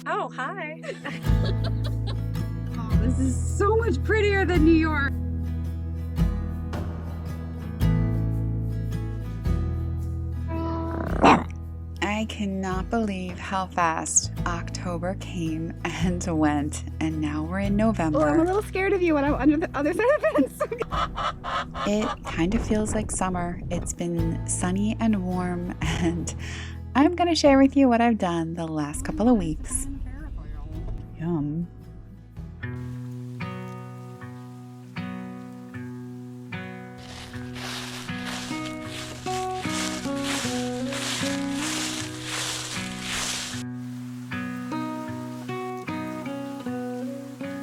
Oh, hi. Oh, this is so much prettier than New York. I cannot believe how fast October came and went, and now we're in November. Oh, I'm a little scared of you when I'm under the other side of the fence. It kind of feels like summer. It's been sunny and warm, and I'm gonna share with you what I've done the last couple of weeks. Yum.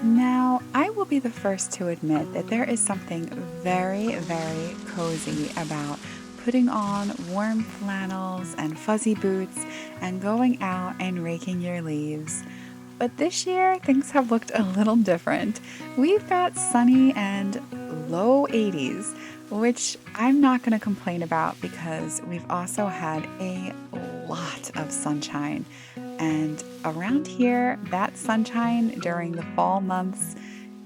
Now, I will be the first to admit that there is something very, very cozy about putting on warm flannels and fuzzy boots and going out and raking your leaves. But this year, things have looked a little different. We've got sunny and low 80s, which I'm not going to complain about because we've also had a lot of sunshine. And around here, that sunshine during the fall months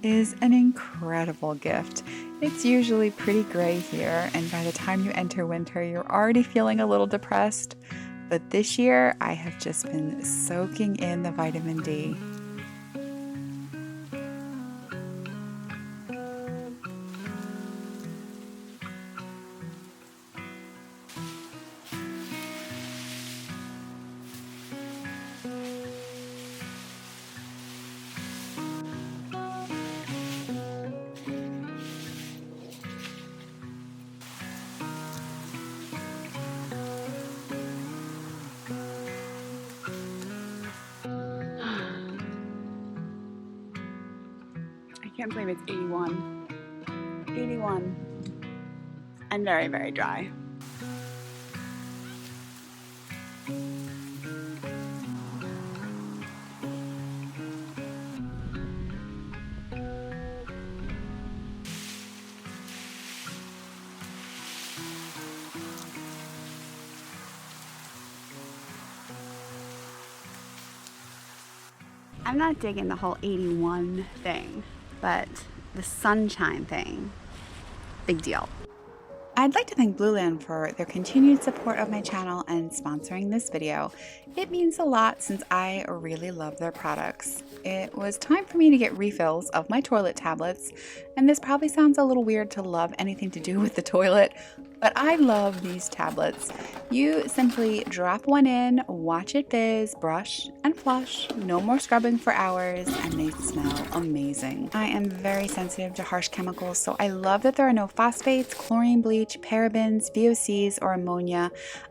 is an incredible gift. It's usually pretty gray here, and by the time you enter winter, you're already feeling a little depressed. But this year, I have just been soaking in the vitamin D. I can't believe it's 81. 81. And very, very dry. I'm not digging the whole 81 thing, but the sunshine thing, big deal. I'd like to thank Blueland for their continued support of my channel and sponsoring this video. It means a lot since I really love their products. It was time for me to get refills of my toilet tablets, and this probably sounds a little weird to love anything to do with the toilet, but I love these tablets. You simply drop one in, watch it fizz, brush and flush, no more scrubbing for hours, and they smell amazing. I am very sensitive to harsh chemicals, so I love that there are no phosphates, chlorine bleach, parabens, VOCs, or ammonia.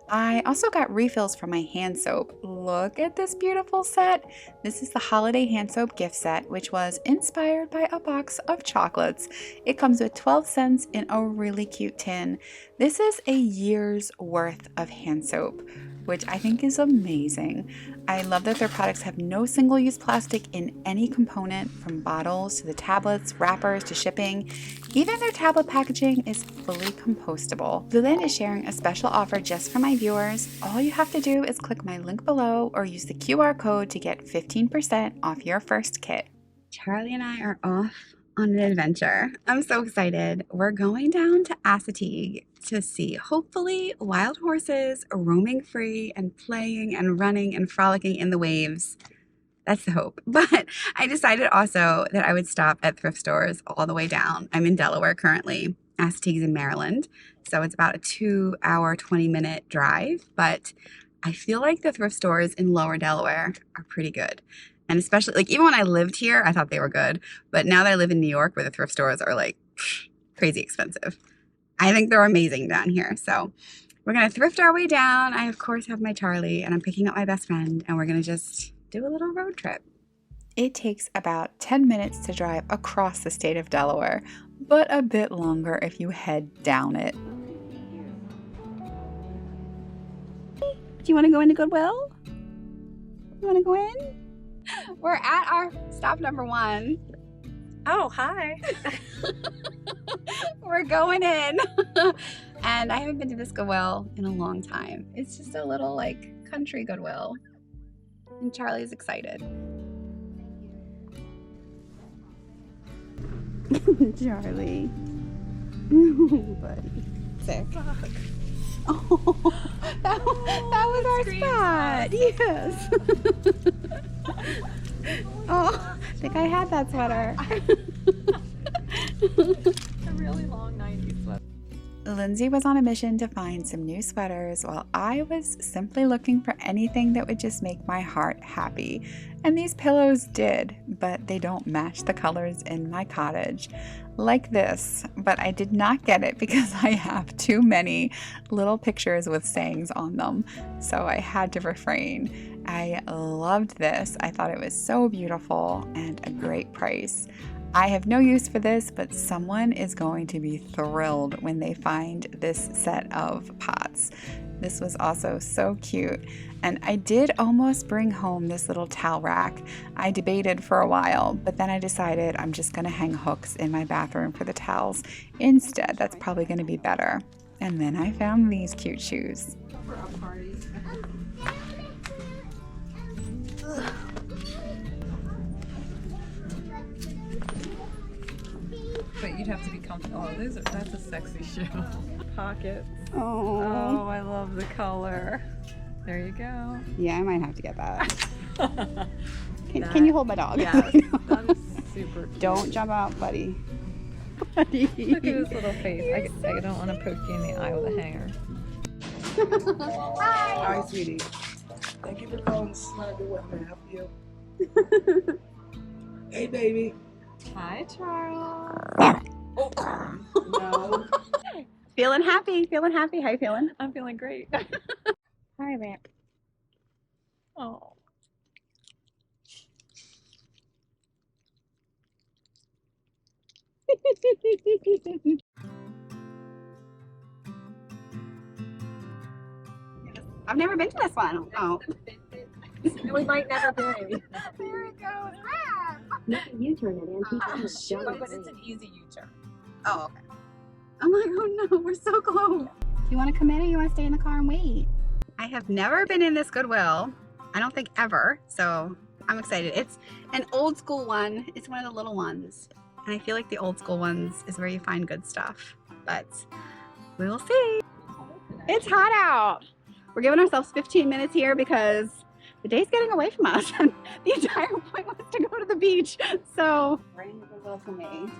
I also got refills for my hand soap. Look at this beautiful set. This is the holiday hand soap gift set, which was inspired by a box of chocolates. It comes with 12 cents in a really cute tin. This is a year's worth of hand soap, which I think is amazing. I love that their products have no single-use plastic in any component, from bottles to the tablets, wrappers to shipping. Even their tablet packaging is fully compostable. Blueland is sharing a special offer just for my viewers. All you have to do is click my link below or use the QR code to get 15% off your first kit. Charlie and I are off on an adventure. I'm so excited. We're going down to Assateague to see, hopefully, wild horses roaming free and playing and running and frolicking in the waves. That's the hope. But I decided also that I would stop at thrift stores all the way down. I'm in Delaware currently. Assateague's in Maryland. So it's about a 2-hour, 20-minute drive. But I feel like the thrift stores in lower Delaware are pretty good. And especially, like, even when I lived here, I thought they were good. But now that I live in New York, where the thrift stores are like crazy expensive, I think they're amazing down here. So we're going to thrift our way down. I, of course, have my Charlie, and I'm picking up my best friend, and we're going to just do a little road trip. It takes about 10 minutes to drive across the state of Delaware, but a bit longer if you head down it. Do you want to go into Goodwill? You want to go in? We're at our stop number 1. Oh, hi. We're going in. And I haven't been to this Goodwill in a long time. It's just a little like country Goodwill. And Charlie's excited. Charlie. Buddy. Sick. Oh, that was our spot. Yes. Oh, I think I had that sweater. A really long 90s sweater. Lindsay was on a mission to find some new sweaters while I was simply looking for anything that would just make my heart happy. And these pillows did, but they don't match the colors in my cottage. Like this, but I did not get it because I have too many little pictures with sayings on them, so I had to refrain. I loved this. I thought it was so beautiful and a great price. I have no use for this, but someone is going to be thrilled when they find this set of pots. This was also so cute. And I did almost bring home this little towel rack. I debated for a while, but then I decided I'm just going to hang hooks in my bathroom for the towels instead. That's probably going to be better. And then I found these cute shoes. But you'd have to be comfortable. Oh, that's a sexy shoe. Pockets. Oh. Oh, I love the color. There you go. Yeah, I might have to get that. Can you hold my dog? Yes, that is super cute. Don't jump out, buddy. Buddy. Look at his little face. I don't want to poke you in the eye with a hanger. Hi, sweetie. Thank you for calling Snuggle. What can I help you? Hey, baby. Hi, Charles. Oh, no. Feeling happy. Feeling happy. How you feeling? I'm feeling great. Hi, man. Oh. I've never been to this one. Oh. We might never be. There it goes. Make a U-turn at Antique Island. But it's an easy U-turn. Oh, okay. I'm like, oh no, we're so close. Do you want to come in or you want to stay in the car and wait? I have never been in this Goodwill. I don't think ever. So I'm excited. It's an old school one. It's one of the little ones. And I feel like the old school ones is where you find good stuff. But we will see. It's hot out. We're giving ourselves 15 minutes here because the day's getting away from us. And the entire point was to go to the beach. So rain the Goodwill for me.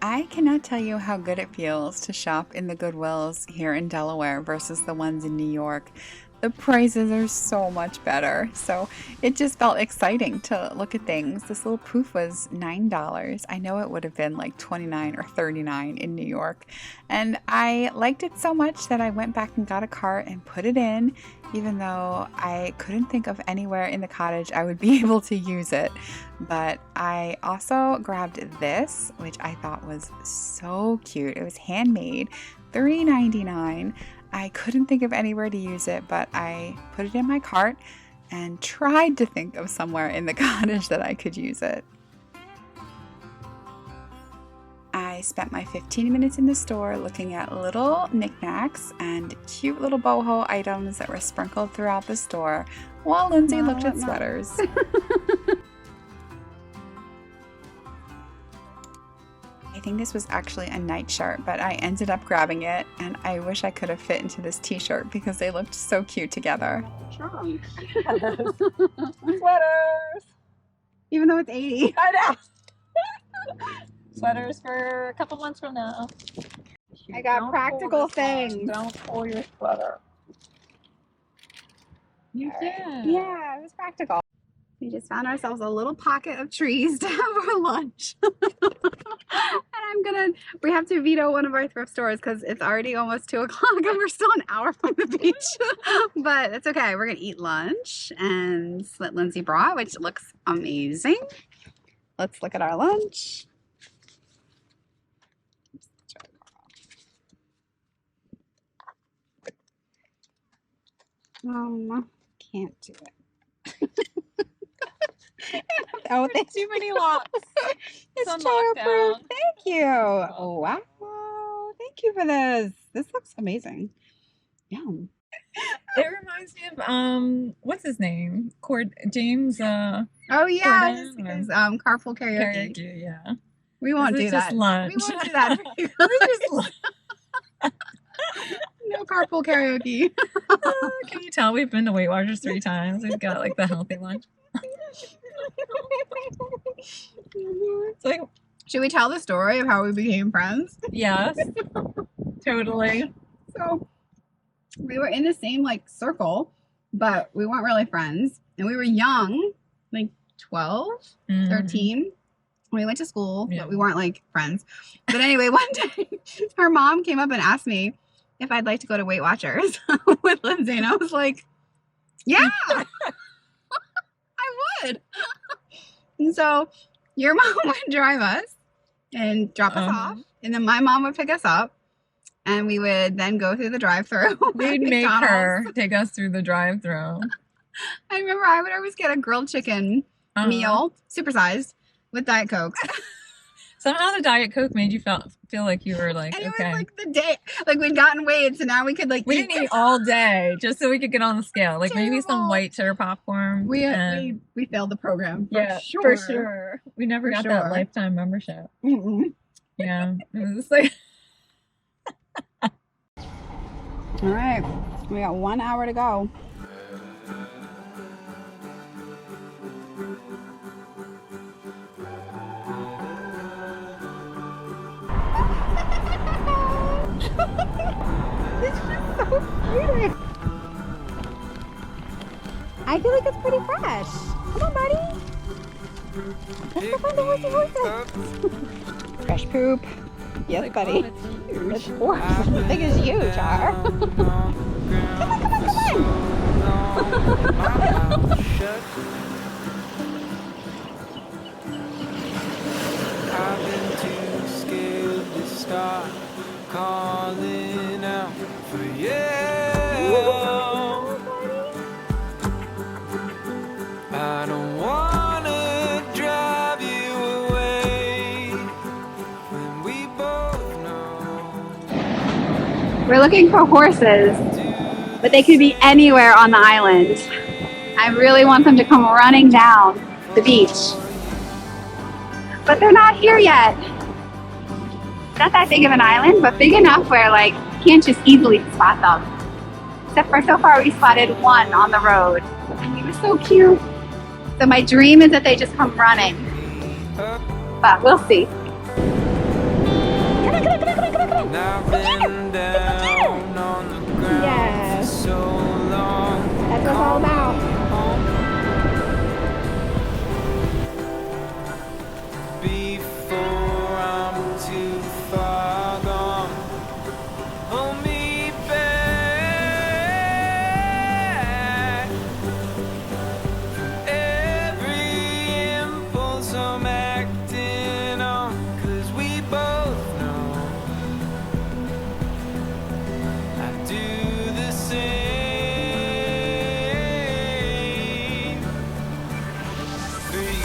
I cannot tell you how good it feels to shop in the Goodwills here in Delaware versus the ones in New York. The prices are so much better, so it just felt exciting to look at things. This little poof was $9. I know it would have been like $29 or $39 in New York, and I liked it so much that I went back and got a cart and put it in, even though I couldn't think of anywhere in the cottage I would be able to use it. But I also grabbed this, which I thought was so cute. It was handmade, $3.99. I couldn't think of anywhere to use it, but I put it in my cart and tried to think of somewhere in the cottage that I could use it. I spent my 15 minutes in the store looking at little knickknacks and cute little boho items that were sprinkled throughout the store while Lindsay looked at sweaters. I think this was actually a nightshirt, but I ended up grabbing it, and I wish I could have fit into this t-shirt because they looked so cute together. Sweaters. Even though it's 80. I know. Sweaters for a couple months from now. I got practical things. Don't pull your sweater. You did. Yeah, it was practical. We just found ourselves a little pocket of trees to have our lunch. And we have to veto one of our thrift stores because it's already almost 2 o'clock and we're still an hour from the beach. But it's okay. We're going to eat lunch and what Lindsay brought, which looks amazing. Let's look at our lunch. Can't do it. Oh, thank Too many locks. It's on childproof. lockdown. Thank you. Oh, wow. Thank you for this. This looks amazing. Yum. It reminds me of what's his name? James Oh yeah, Corden just or because carpool karaoke. karaoke, yeah. We won't This do is just that. lunch. We won't do that. This is just lunch. No carpool karaoke. Can you tell we've been to Weight Watchers 3 times? We've got like the healthy lunch. It's like, Should we tell the story of how we became friends? yes, totally. So we were in the same like circle, but we weren't really friends. And we were young, like 12, 13. We went to school, Yeah. but we weren't like friends. But anyway, one day her mom came up and asked me if I'd like to go to Weight Watchers with Lindsay. And I was like, yeah, I would. And so your mom would drive us and drop us off. And then my mom would pick us up. And we would then go through the drive-thru. We'd make her take us through the drive-thru. I remember I would always get a grilled chicken meal, supersized, with Diet Coke. Somehow the Diet Coke made you feel like you were like, and it okay. was like the day, like we'd gotten weighed, so now we could like we didn't eat all day just so we could get on the scale. Like maybe some Terrible. white cheddar popcorn. We failed the program. For sure. We never got that lifetime membership. Yeah. It was like... All right, we got 1 hour to go. It's just so cute. I feel like it's pretty fresh. Come on, buddy. Let's go find the horses. Fresh poop. Yes, buddy. It's huge. It's as big as you, Char. Come on. I've been too scared to start calling out for you. I don't wanna drive you away when we both know. We're looking for horses, but they could be anywhere on the island. I really want them to come running down the beach. But they're not here yet. Not that big of an island, but big enough where like you can't just easily spot them. Except for so far we spotted one on the road. And he was so cute. So my dream is that they just come running. But we'll see. Come on, come on, come on, come on, come on. I've been down on the ground Yes. for so long. That's what it's all about. Before I'm too far gone, hold me back. Every impulse I'm acting on, 'cause we both know I do the same for you.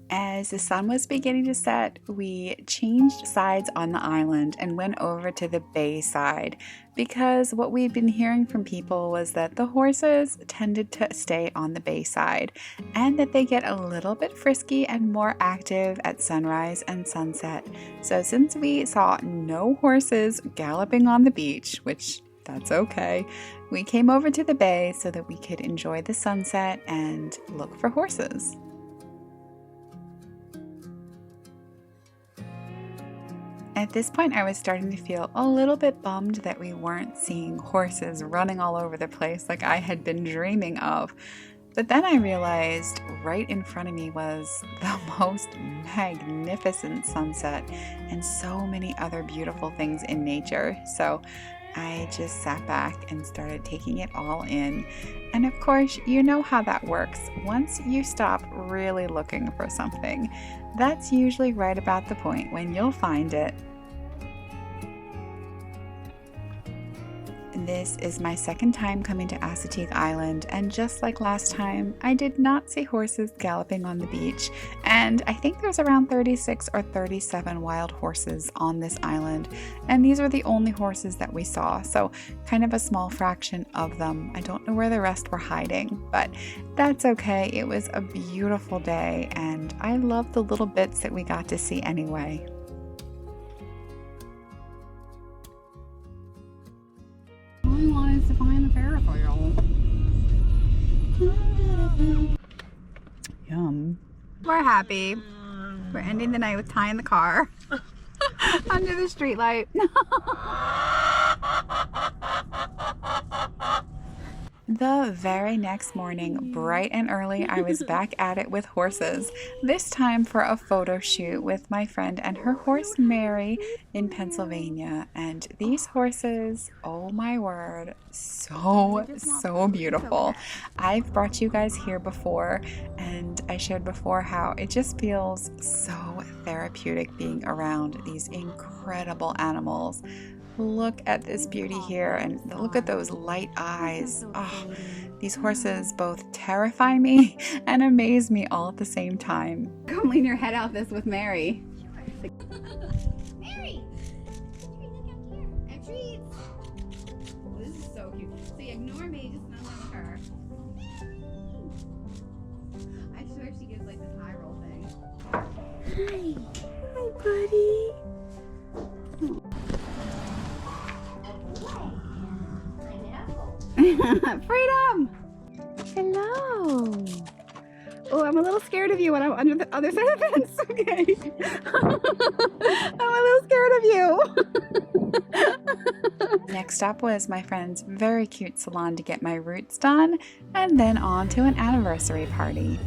As the sun was beginning to set, we changed sides on the island and went over to the bay side because what we'd been hearing from people was that the horses tended to stay on the bay side and that they get a little bit frisky and more active at sunrise and sunset. So since we saw no horses galloping on the beach, which that's okay, we came over to the bay so that we could enjoy the sunset and look for horses. At this point, I was starting to feel a little bit bummed that we weren't seeing horses running all over the place like I had been dreaming of. But then I realized right in front of me was the most magnificent sunset and so many other beautiful things in nature. So I just sat back and started taking it all in. And of course, you know how that works. Once you stop really looking for something, that's usually right about the point when you'll find it. This is my second time coming to Assateague Island, and just like last time, I did not see horses galloping on the beach, and I think there's around 36 or 37 wild horses on this island, and these were the only horses that we saw, so kind of a small fraction of them. I don't know where the rest were hiding, but that's okay. It was a beautiful day, and I love the little bits that we got to see anyway. All I want is to find the Ferris wheel. Yum. We're happy. We're ending the night with Ty in the car under the streetlight. The very next morning, bright and early, I was back at it with horses, this time for a photo shoot with my friend and her horse Mary in Pennsylvania. And these horses, oh my word, so beautiful. I've brought you guys here before, and I shared before how it just feels so therapeutic being around these incredible animals. Look at this beauty here, and look at those light eyes. Oh, these horses both terrify me and amaze me all at the same time. Come lean your head out this with Mary. Mary! And treats! Oh, this is so cute. So you ignore me, just snuggle with her. I swear she gives like this eye roll thing. Hi, buddy. Freedom! Hello. Oh, I'm a little scared of you when I'm under the other side of the fence. Okay. I'm a little scared of you. Next up was my friend's very cute salon to get my roots done, and then on to an anniversary party.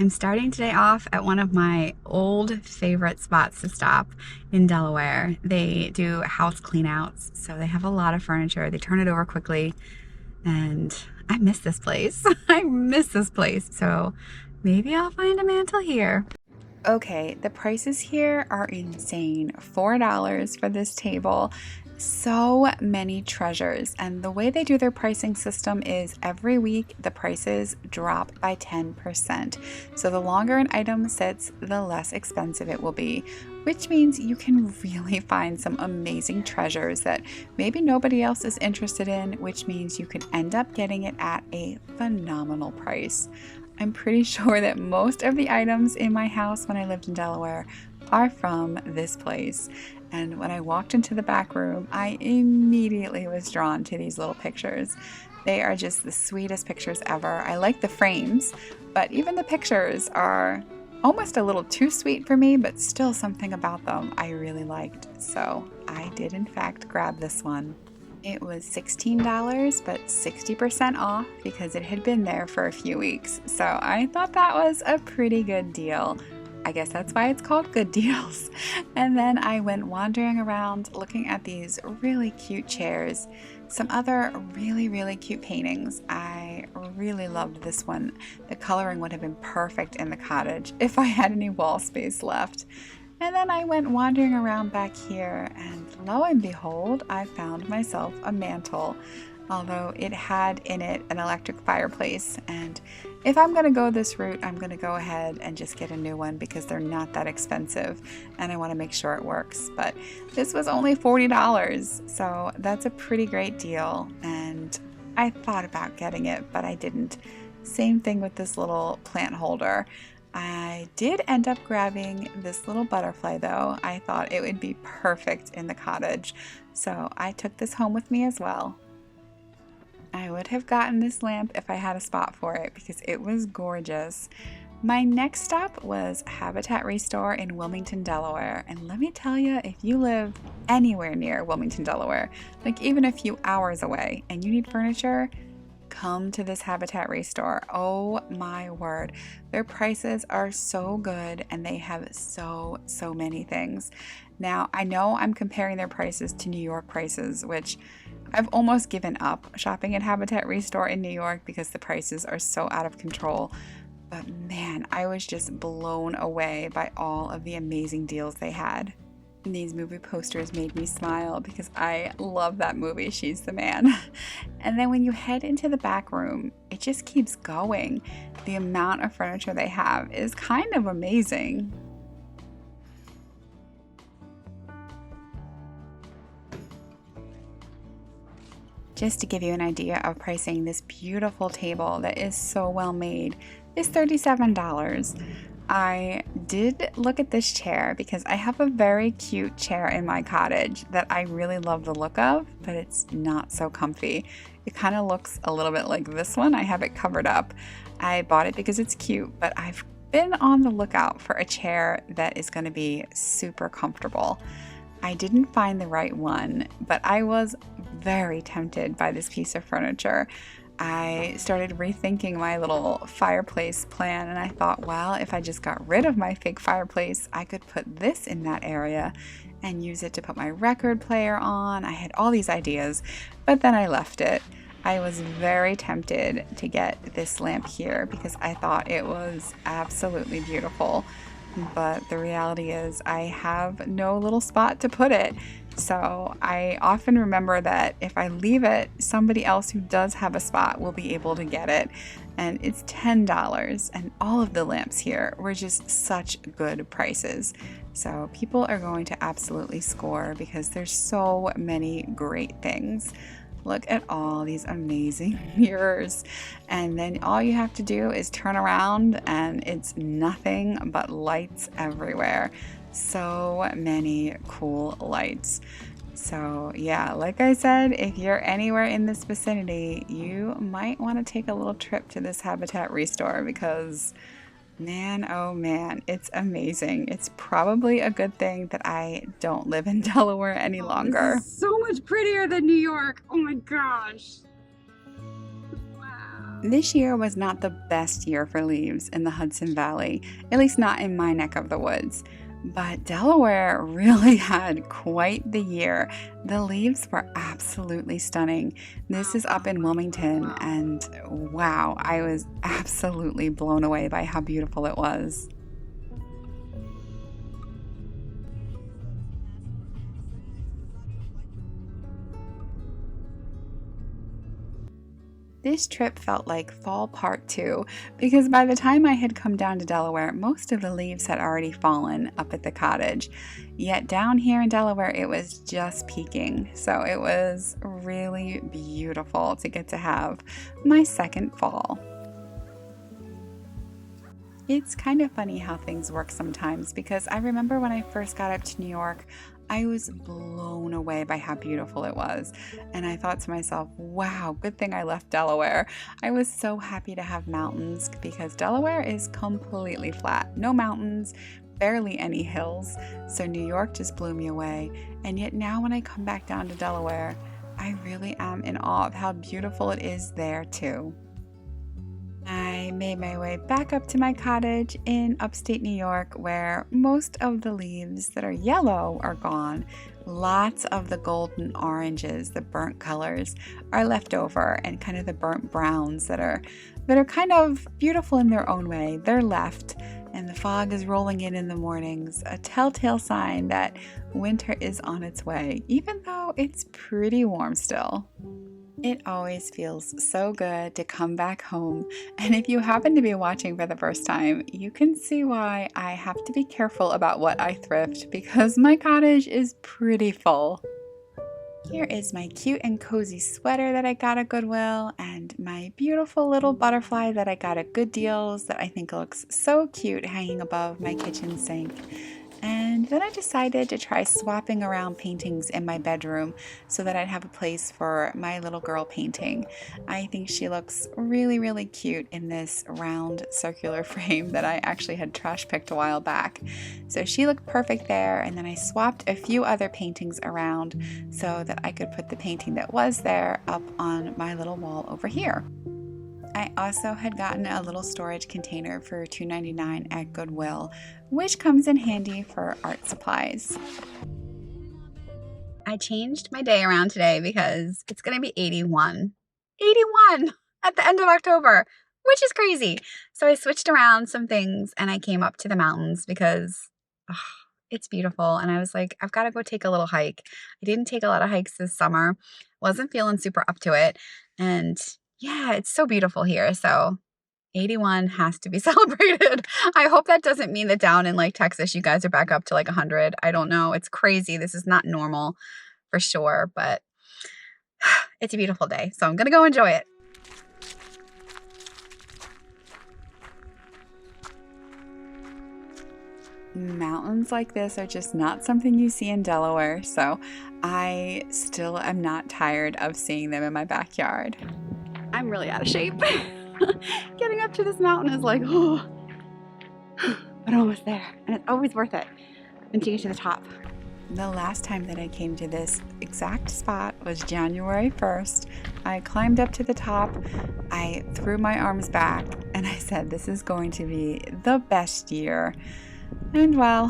I'm starting today off at one of my old favorite spots to stop in Delaware. They do house clean outs, so they have a lot of furniture. They turn it over quickly, and I miss this place. I miss this place, so maybe I'll find a mantle here. Okay, the prices here are insane. $4 for this table. So many treasures, and the way they do their pricing system is every week the prices drop by 10%. So the longer an item sits, the less expensive it will be, which means you can really find some amazing treasures that maybe nobody else is interested in, which means you can end up getting it at a phenomenal price. I'm pretty sure that most of the items in my house when I lived in Delaware are from this place. And when I walked into the back room, I immediately was drawn to these little pictures. They are just the sweetest pictures ever. I like the frames, but even the pictures are almost a little too sweet for me, but still something about them I really liked. So I did in fact grab this one. It was $16, but 60% off because it had been there for a few weeks. So I thought that was a pretty good deal. I guess that's why it's called good deals. And then I went wandering around looking at these really cute chairs, some other really cute paintings. I really loved this one. The coloring would have been perfect in the cottage if I had any wall space left. And then I went wandering around back here, and lo and behold, I found myself a mantle, although it had in it an electric fireplace. And if I'm going to go this route, I'm going to go ahead and just get a new one because they're not that expensive and I want to make sure it works. But this was only $40, so that's a pretty great deal, and I thought about getting it, but I didn't. Same thing with this little plant holder. I did end up grabbing this little butterfly though. I thought it would be perfect in the cottage, so I took this home with me as well. I would have gotten this lamp if I had a spot for it because it was gorgeous. My next stop was Habitat Restore in Wilmington, Delaware. And let me tell you, if you live anywhere near Wilmington, Delaware, like even a few hours away, and you need furniture, come to this Habitat Restore. Oh my word. Their prices are so good and they have so many things. Now, I know I'm comparing their prices to New York prices, which I've almost given up shopping at Habitat Restore in New York because the prices are so out of control. But man, I was just blown away by all of the amazing deals they had. These movie posters made me smile because I love that movie, She's the Man. And then when you head into the back room, it just keeps going. The amount of furniture they have is kind of amazing. Just to give you an idea of pricing, this beautiful table that is so well made is $37. I did look at this chair because I have a very cute chair in my cottage that I really love the look of, but it's not so comfy. It kind of looks a little bit like this one. I have it covered up. I bought it because it's cute, but I've been on the lookout for a chair that is going to be super comfortable. I didn't find the right one, but I was very tempted by this piece of furniture. I started rethinking my little fireplace plan and I thought, well, if I just got rid of my fake fireplace, I could put this in that area and use it to put my record player on. I had all these ideas, but then I left it. I was very tempted to get this lamp here because I thought it was absolutely beautiful. But the reality is I have no little spot to put it. So I often remember that if I leave it, somebody else who does have a spot will be able to get it. And it's $10. And all of the lamps here were just such good prices. So people are going to absolutely score because there's so many great things. Look at all these amazing mirrors. And then all you have to do is turn around and it's nothing but lights everywhere. So many cool lights. So yeah, like I said, if you're anywhere in this vicinity, you might want to take a little trip to this Habitat Restore because man, oh man, it's amazing. It's probably a good thing that I don't live in Delaware any longer. This is so much prettier than New York. Oh my gosh. Wow. This year was not the best year for leaves in the Hudson Valley, at least not in my neck of the woods. But Delaware really had quite the year. The leaves were absolutely stunning. This is up in Wilmington, and wow, I was absolutely blown away by how beautiful it was. This trip felt like fall part 2 because by the time I had come down to Delaware, most of the leaves had already fallen up at the cottage. Yet down here in Delaware, it was just peaking. So it was really beautiful to get to have my second fall. It's kind of funny how things work sometimes because I remember when I first got up to New York, I was blown away by how beautiful it was. And I thought to myself, wow, good thing I left Delaware. I was so happy to have mountains because Delaware is completely flat. No mountains, barely any hills. So New York just blew me away. And yet now when I come back down to Delaware, I really am in awe of how beautiful it is there too. I made my way back up to my cottage in upstate New York where most of the leaves that are yellow are gone. Lots of the golden oranges, the burnt colors, are left over, and kind of the burnt browns that are kind of beautiful in their own way. They're left, and the fog is rolling in the mornings, a telltale sign that winter is on its way, even though it's pretty warm still. It always feels so good to come back home, and if you happen to be watching for the first time, you can see why I have to be careful about what I thrift because my cottage is pretty full. Here is my cute and cozy sweater that I got at Goodwill, and my beautiful little butterfly that I got at Good Deals that I think looks so cute hanging above my kitchen sink. And then I decided to try swapping around paintings in my bedroom so that I'd have a place for my little girl painting. I think she looks really, really cute in this round circular frame that I actually had trash picked a while back. So she looked perfect there, and then I swapped a few other paintings around so that I could put the painting that was there up on my little wall over here. I also had gotten a little storage container for $2.99 at Goodwill, which comes in handy for art supplies. I changed my day around today because it's going to be 81. 81 at the end of October, which is crazy. So I switched around some things and I came up to the mountains because it's beautiful. And I was like, I've got to go take a little hike. I didn't take a lot of hikes this summer. Wasn't feeling super up to it. And yeah, it's so beautiful here. So 81 has to be celebrated. I hope that doesn't mean that down in like Texas, you guys are back up to like 100. I don't know. It's crazy. This is not normal for sure, but it's a beautiful day. So I'm going to go enjoy it. Mountains like this are just not something you see in Delaware, so I still am not tired of seeing them in my backyard. I'm really out of shape. Getting up to this mountain is like, oh, but almost there. And it's always worth it once you get to the top. The last time that I came to this exact spot was January 1st. I climbed up to the top, I threw my arms back, and I said, this is going to be the best year. And well,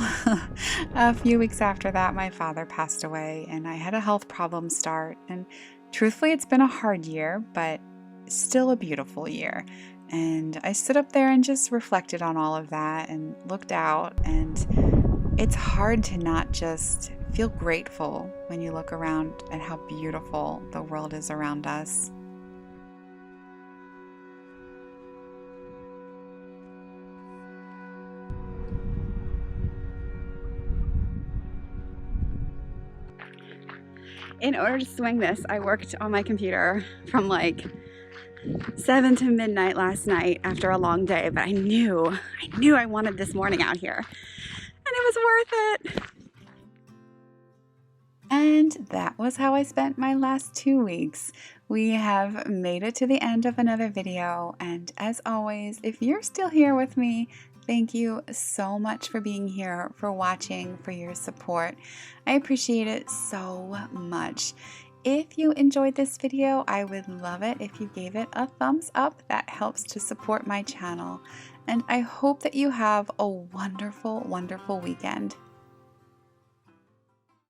a few weeks after that, my father passed away and I had a health problem start. And truthfully, it's been a hard year, but still a beautiful year. And I stood up there and just reflected on all of that and looked out. And it's hard to not just feel grateful when you look around at how beautiful the world is around us. In order to swing this, I worked on my computer from like 7 to midnight last night after a long day, but I knew I wanted this morning out here, and it was worth it. And that was how I spent my last 2 weeks. We have made it to the end of another video, and as always, if you're still here with me, thank you so much for being here, for watching, for your support. I appreciate it so much. If you enjoyed this video, I would love it if you gave it a thumbs up. That helps to support my channel. And I hope that you have a wonderful, wonderful weekend.